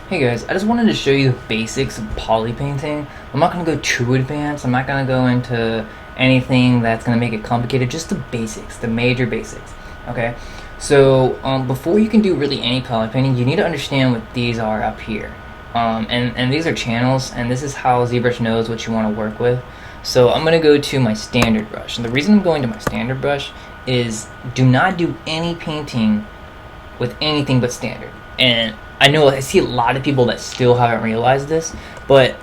Hey guys, I just wanted to show you the basics of poly painting. I'm not going to go too advanced. I'm not going to go into anything that's going to make it complicated. Just the basics, the major basics. Okay, so before you can do really any poly painting, you need to understand what these are up here. And these are channels, and this is how Zbrush knows what you want to work with. So I'm going to go to my standard brush. And the reason I'm going to my standard brush is do not do any painting with anything but standard. And I see a lot of people that still haven't realized this, but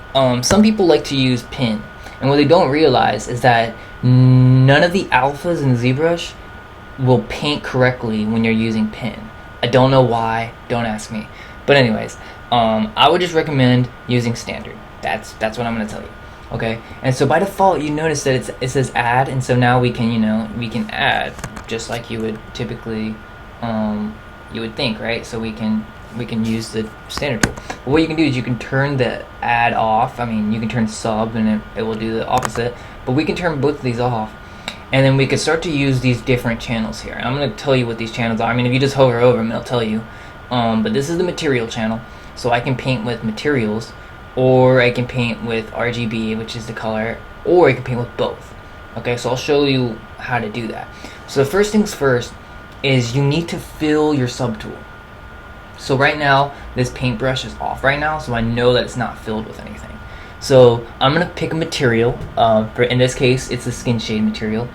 some people like to use pen. And what they don't realize is that none of the alphas in Zbrush will paint correctly when you're using pen. I don't know why, don't ask me. But anyways, I would just recommend using standard. That's what I'm going to tell you. Okay, and so by default you notice that it says add, and so now we can add just like you would typically you would think, right? So we can use the standard tool. But what you can do is you can turn the add off. I mean, you can turn sub and it will do the opposite, but we can turn both of these off, and then we can start to use these different channels here. And I'm going to tell you what these channels are. I mean, if you just hover over them, it'll tell you. But this is the material channel, so I can paint with materials, or I can paint with RGB, which is the color, or I can paint with both. Okay, so I'll show you how to do that. So the first things first is you need to fill your subtool. So right now this paintbrush is off right now, so I know that it's not filled with anything. So I'm gonna pick a material. In this case, it's a skin shade material,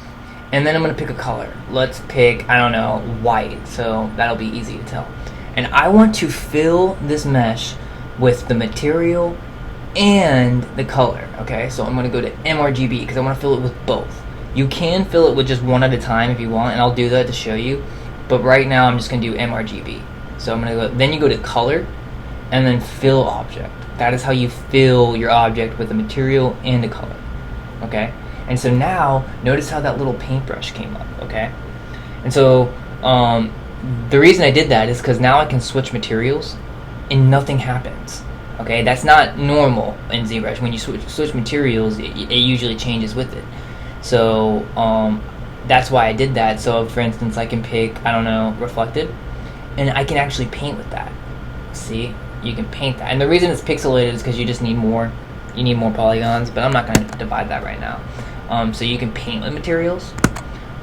and then I'm gonna pick a color. Let's pick, I don't know, white. So that'll be easy to tell. And I want to fill this mesh with the material and the color. Okay, so I'm gonna go to MRGB because I want to fill it with both. You can fill it with just one at a time if you want, and I'll do that to show you. But right now I'm just gonna do MRGB. So I'm gonna go. Then you go to color, and then fill object. That is how you fill your object with the material and the color. Okay. And so now notice how that little paintbrush came up. Okay. And so the reason I did that is because now I can switch materials, and nothing happens. Okay, that's not normal in ZBrush. When you switch materials, it usually changes with it. So that's why I did that. So for instance, I can pick, I don't know, reflected, and I can actually paint with that. See, you can paint that. And the reason it's pixelated is because you just need more. You need more polygons, but I'm not going to divide that right now. So you can paint with materials.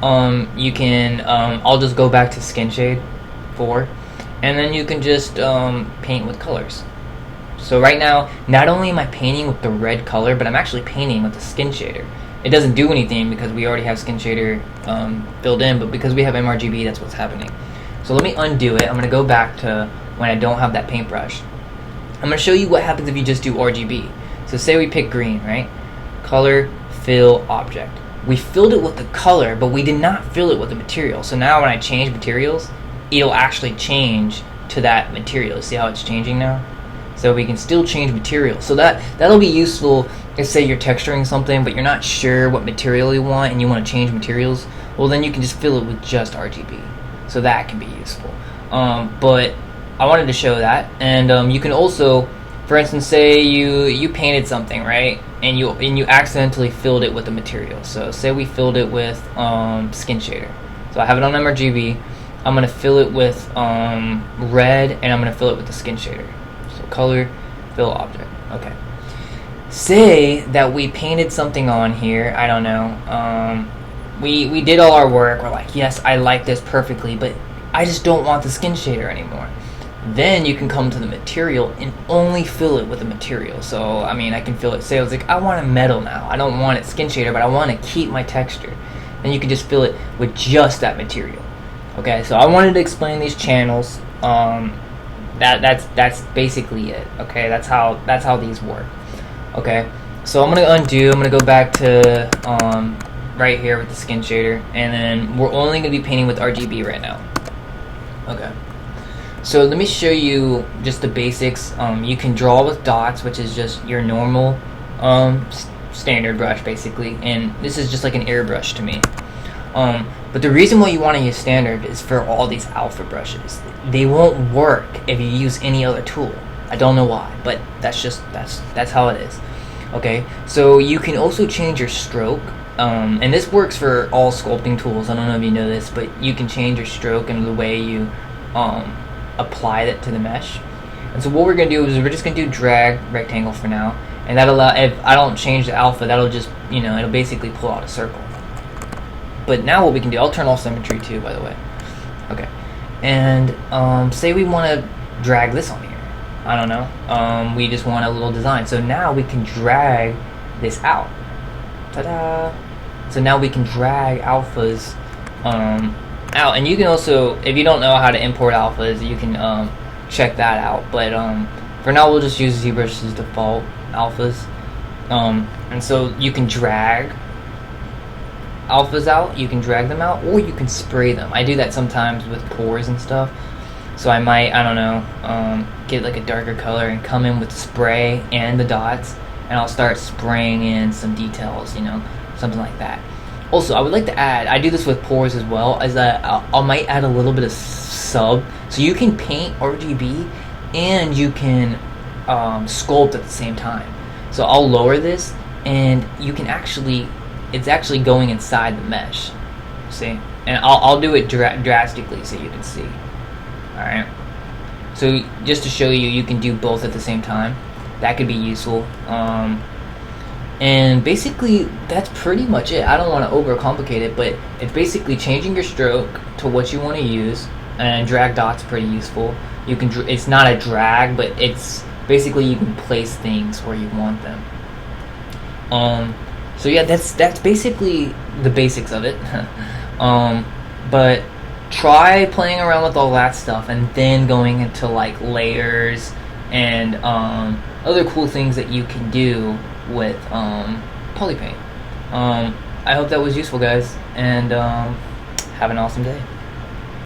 You can. I'll just go back to skin shade 4, and then you can just paint with colors. So right now, not only am I painting with the red color, but I'm actually painting with the skin shader. It doesn't do anything because we already have skin shader filled in, but because we have MRGB, that's what's happening. So let me undo it. I'm going to go back to when I don't have that paintbrush. I'm going to show you what happens if you just do RGB. So say we pick green, right? Color, fill, object. We filled it with the color, but we did not fill it with the material. So now when I change materials, it'll actually change to that material. See how it's changing now? So we can still change material. So that'll be useful if, say, you're texturing something, but you're not sure what material you want and you want to change materials. Well, then you can just fill it with just RGB. So that can be useful. But I wanted to show that. And you can also, for instance, say you painted something, right? And you accidentally filled it with the material. So say we filled it with skin shader. So I have it on MRGB. I'm going to fill it with red, and I'm going to fill it with the skin shader. Color, fill object. Okay. Say that we painted something on here. I don't know. We did all our work. We're like, yes, I like this perfectly, but I just don't want the skin shader anymore. Then you can come to the material and only fill it with the material. So I mean, I can fill it. Say I was like, I want a metal now. I don't want it skin shader, but I want to keep my texture. Then you can just fill it with just that material. Okay. So I wanted to explain these channels. That's basically it. Okay, that's how these work. Okay, so I'm gonna undo. I'm gonna go back to right here with the skin shader, and then we're only gonna be painting with RGB right now. Okay, so let me show you just the basics. You can draw with dots, which is just your normal standard brush basically, and this is just like an airbrush to me. But the reason why you want to use standard is for all these alpha brushes. They won't work if you use any other tool. I don't know why, but that's how it is. Okay, so you can also change your stroke, and this works for all sculpting tools. I don't know if you know this, but you can change your stroke and the way you apply it to the mesh. And so what we're gonna do is we're just gonna do drag rectangle for now, and that'll allow, if I don't change the alpha, that'll just, you know, it'll basically pull out a circle. But now what we can do, I'll turn off symmetry too, by the way. Okay, and say we want to drag this on here. I don't know. We just want a little design. So now we can drag this out. Ta-da! So now we can drag alphas out, and you can also, if you don't know how to import alphas, you can check that out. But for now, we'll just use Zbrush's default alphas. And so you can drag alphas out, you can drag them out, or you can spray them. I do that sometimes with pores and stuff. So I might, I don't know, get like a darker color and come in with spray and the dots, and I'll start spraying in some details, you know, something like that. Also, I would like to add, I do this with pores as well, as I might add a little bit of sub. So you can paint RGB and you can sculpt at the same time. So I'll lower this, and you can actually, it's actually going inside the mesh, see? And I'll do it drastically so you can see. Alright, so just to show you, you can do both at the same time. That could be useful. And basically, that's pretty much it. I don't want to overcomplicate it, but it's basically changing your stroke to what you want to use, and drag dots pretty useful. You can, it's not a drag, but it's basically you can place things where you want them. So yeah, that's basically the basics of it. But try playing around with all that stuff, and then going into like layers and other cool things that you can do with polypaint. I hope that was useful, guys, and have an awesome day.